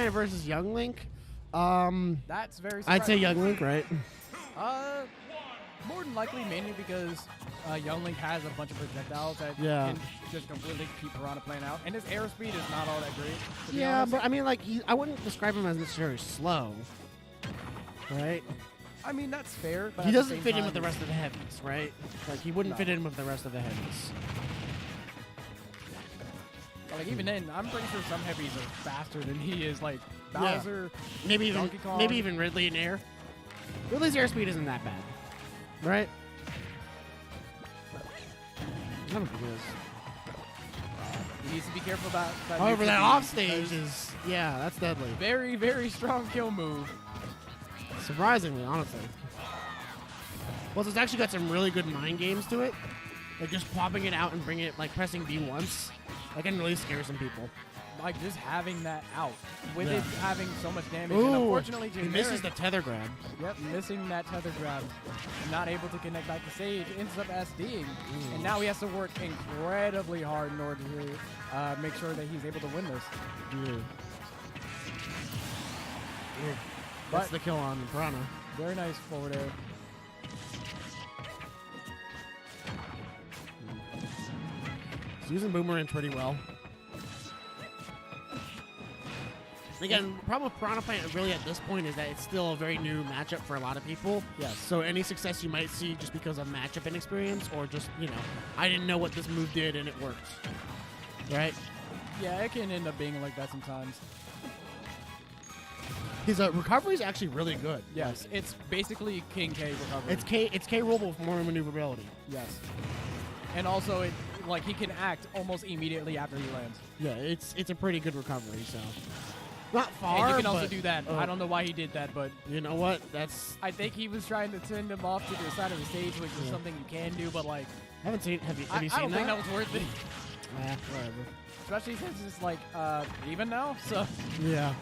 versus Young Link. That's very surprising. I'd say Young Link, right? More than likely, mainly because Young Link has a bunch of projectiles that Yeah. can just completely keep Piranha playing out, and his airspeed is not all that great. To be Yeah, honest. but I mean, like, I wouldn't describe him as necessarily slow, right? I mean that's fair. But He at the doesn't same fit in time, with the rest of the heavies, right? Like, he wouldn't No. fit in with the rest of the heavies. Like even then, I'm pretty sure some heavies are faster than he is. Like Bowser, Maybe even Donkey Kong. maybe even Ridley in air. Ridley's airspeed isn't that bad, right? I don't think it is. he needs to be careful about. However, that neutral off beam stage because is that's deadly. very, very strong kill move. Surprisingly, honestly. Plus, it's actually got some really good mind games to it. Like just popping it out and bringing it, like pressing B once, that can really scare some people. Like just having that out with Yeah. it having so much damage. Ooh, And unfortunately, he misses Generic, the tether grab. yep, missing that tether grab, not able to connect back to stage, ends up SDing, and now he has to work incredibly hard in order to make sure that he's able to win this. That's But the kill on Piranha. very nice forward air. He's using Boomerang pretty well. Again, the problem with Piranha Plant really at this point is that it's still a very new matchup for a lot of people. Yes. So any success you might see just because of matchup inexperience or just, I didn't know what this move did and it worked. Right? Yeah, it can end up being like that sometimes. His recovery is actually really good. Yes, it's basically King K recovery. It's K rollable with more maneuverability. Yes. And also, he can act almost immediately after he lands. Yeah, it's a pretty good recovery, so. Not far, And you can also but- do that. I don't know why he did that, but You know what? That's I think he was trying to send him off to the side of the stage, which is something you can do, but like, haven't seen. Have you I seen don't that? think that was worth it. Whatever. Especially since it's like even now. So Yeah.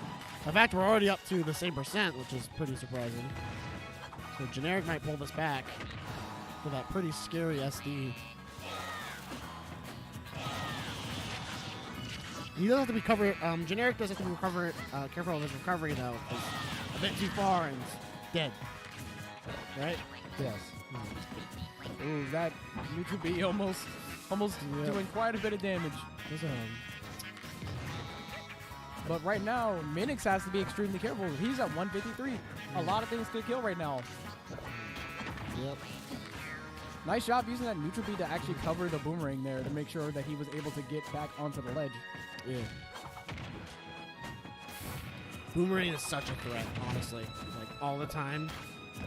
In fact, we're already up to the same percent, which is pretty surprising. So Generic might pull this back for that pretty scary SD. He does have to recover. Generic does have to be careful of his recovery though. 'Cause a bit too far and dead. Right? yes. Ooh, that neutral B almost Yeah. doing quite a bit of damage. But right now, Minix has to be extremely careful. He's at 153. A lot of things could kill right now. Yep. Nice job using that neutral B to actually cover the boomerang there to make sure that he was able to get back onto the ledge. Yeah. Boomerang is such a threat, honestly. Like all the time.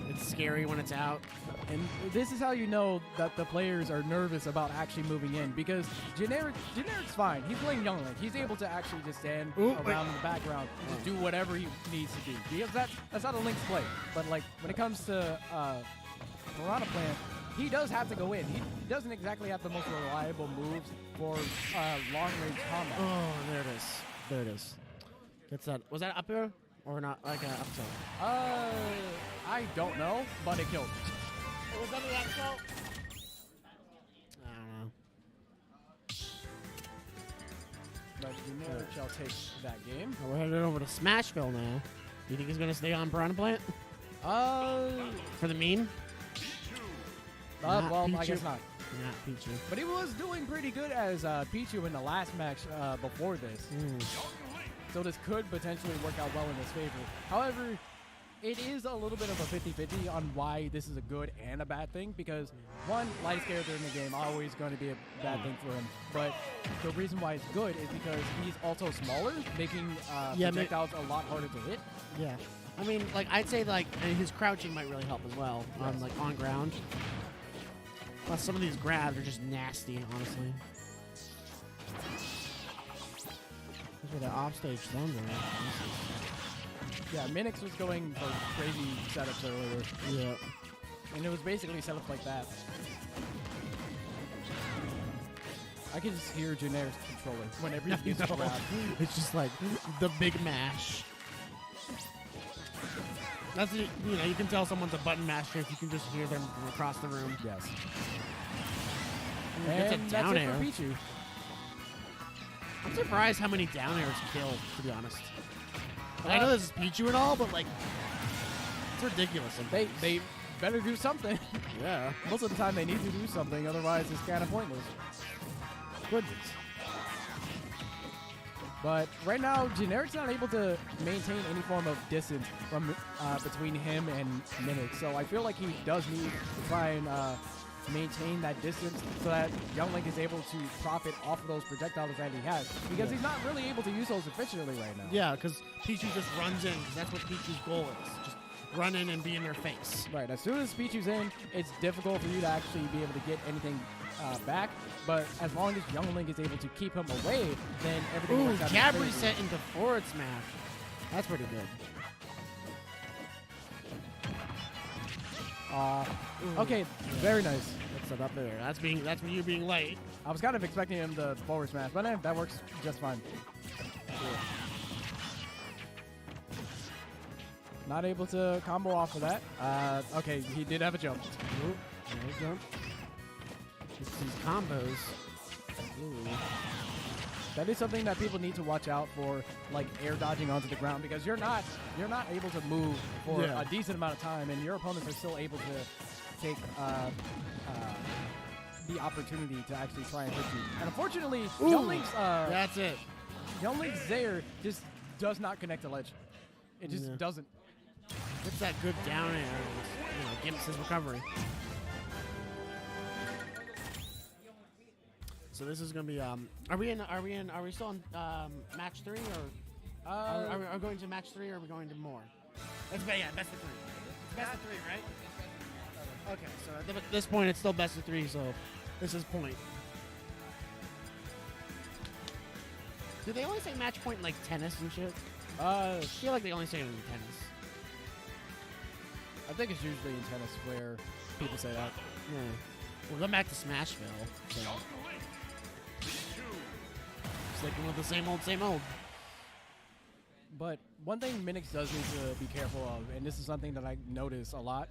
It's scary when it's out. And this is how you know that the players are nervous about actually moving in, because Generic's fine. He's playing Young Link. He's able to actually just stand around in the background and just do whatever he needs to do. Because that's how the Link's play. But like when it comes to Piranha Plant, he does have to go in. He doesn't exactly have the most reliable moves for long-range combat. Oh, there it is. There it is. Gets that. Was that up air or not? Like up tilt? I don't know, but it killed. Was that an up tilt? I don't know. But Generic shall take that game. We're headed over to Smashville now. You think he's gonna stay on Piranha Plant for the meme? Not Well, I Pichu. guess not. Not Pichu. But he was doing pretty good as Pichu in the last match before this. So this could potentially work out well in his favor. However, it is a little bit of a 50-50 on why this is a good and a bad thing, because one, lightest character in the game, always going to be a bad thing for him. But the reason why it's good is because he's also smaller, making projectiles a lot harder to hit. Yeah. I mean, like I'd say like his crouching might really help as well on like on ground. Plus, some of these grabs are just nasty, honestly. That's where that offstage thunder. Yeah, Minix was going for crazy setups earlier. Yeah. And it was basically setups like that. I can just hear Generic's controller whenever he gets grabbed. It's just like the big mash. That's you can tell someone's a button master if you can just hear them from across the room. Yes. That's a And down that's it air. for Pichu. I'm surprised how many down airs kill, to be honest. Like, I know this is Pichu and all, but like, it's ridiculous. They better do something. Yeah. Most of the time they need to do something, otherwise it's kind of pointless. Goodness. But right now, Generic's not able to maintain any form of distance from between him and Minix. So I feel like he does need to try and maintain that distance so that Young Link is able to profit off of those projectiles that he has. Because he's not really able to use those efficiently right now. Yeah, because Pichu just runs in, because that's what Pichu's goal is. Just run in and be in their face. Right. As soon as Pichu's in, it's difficult for you to actually be able to get anything back. But as long as Young Link is able to keep him away, then everything works out. Jab reset into forward smash. That's pretty good. Okay, very nice. What's that up there? That's when you being late. I was kind of expecting him to forward smash, but that works just fine. Cool. Not able to combo off of that. Okay, he did have a jump. Ooh, no jump. Just these combos. Ooh. That is something that people need to watch out for, like air dodging onto the ground, because you're not able to move for a decent amount of time, and your opponents are still able to take the opportunity to actually try and hit you. And unfortunately, Young Link's that's it. Young Link's there just does not connect to ledge. It just doesn't. It's that good down air. Gimps his recovery. So this is gonna be. Are we still in match 3 or? Are we going to match 3 or are we going to more? It's best of 3. It's best of 3, right? Okay, so at this point it's still best of 3. So this is point. Do they only say match point in like tennis and shit? I feel like they only say it in tennis. I think it's usually in tennis where people say that. Yeah. We'll go back to Smashville. So. Sticking with the same old. But one thing Minix does need to be careful of, and this is something that I notice a lot,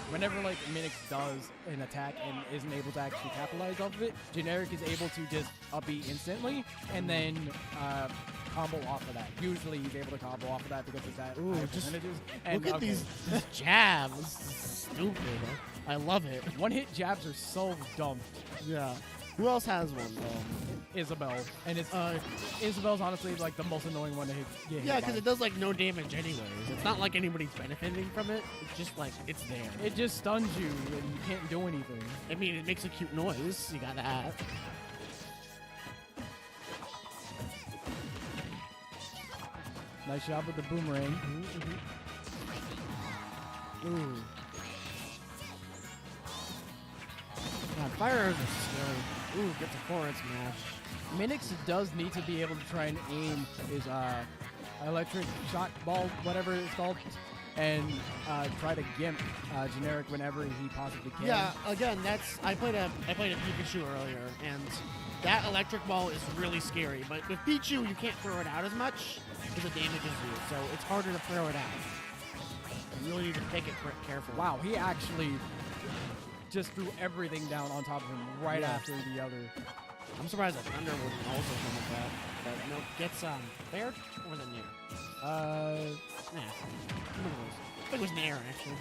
whenever like Minix does an attack and isn't able to actually capitalize off of it, Generic is able to just up B instantly and then combo off of that. Usually he's able to combo off of that because of that high percentages. And look at these jabs. Stupid. I love it. One-hit jabs are so dumb. Yeah. Who else has one though? Isabel. And it's Isabel's honestly like the most annoying one to get hit Yeah, because by. it does like no damage anyways. It's not like anybody's benefiting from it. It's just like it's there. It just stuns you and you can't do anything. I mean, it makes a cute noise. You got that. Nice job with the boomerang. Ooh. God, fire arrows are scary. Ooh, gets a forward smash. Minix does need to be able to try and aim his electric shot ball, whatever it's called, and try to gimp Generic whenever he possibly can. Yeah, again, I played a Pikachu earlier, and that electric ball is really scary. But with Pichu, you can't throw it out as much because it damages you, so it's harder to throw it out. You really need to pick it carefully. Wow, he actually just threw everything down on top of him right after the other. I'm surprised that Thunder wouldn't also come with that. But no, gets fair or the near? Nah. I think it was Nair, actually.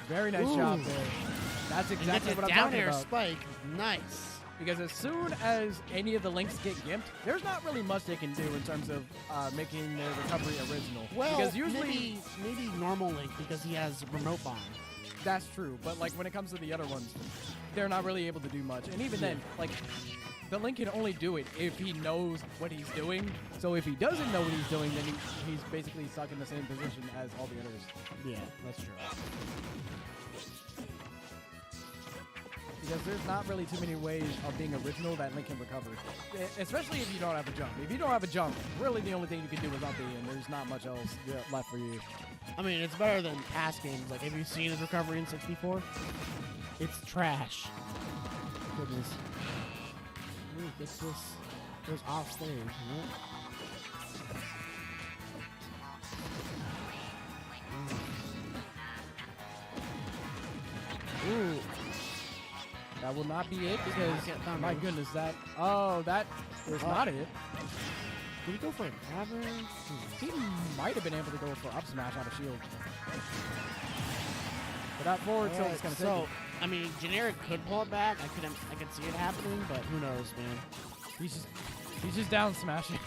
Very nice job there. That's exactly what I'm down talking air about. spike. Nice. Because as soon as any of the links get gimped, there's not really much they can do in terms of making their recovery original. Well, because usually maybe normal Link because he has remote bomb. That's true, but like when it comes to the other ones, they're not really able to do much. And even then, like the Link can only do it if he knows what he's doing. So if he doesn't know what he's doing, then he's basically stuck in the same position as all the others. Yeah, that's true. Because there's not really too many ways of being original that Link can recover. Especially if you don't have a jump. If you don't have a jump, really the only thing you can do is up B, and there's not much else left for you. I mean, it's better than past games. Like, have you seen his recovery in 64? It's trash. Goodness. Ooh, gets this. Goes off stage. Ooh. That will not be it because, my goodness, that was not it. Did he go for a grabber? He might have been able to go for up smash out of shield. But that forward tilt is going to take it. I mean, Generic could pull it back. I could see it happening, but who knows, man. He's just down smashing.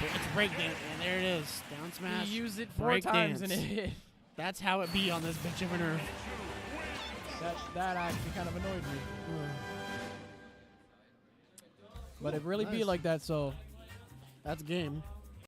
It's breakdance, and there it is. Down smash. He used it 4 times and it hit. That's how it be on this bitch of a nerve. That actually kind of annoyed me. But it really be like that, so that's game.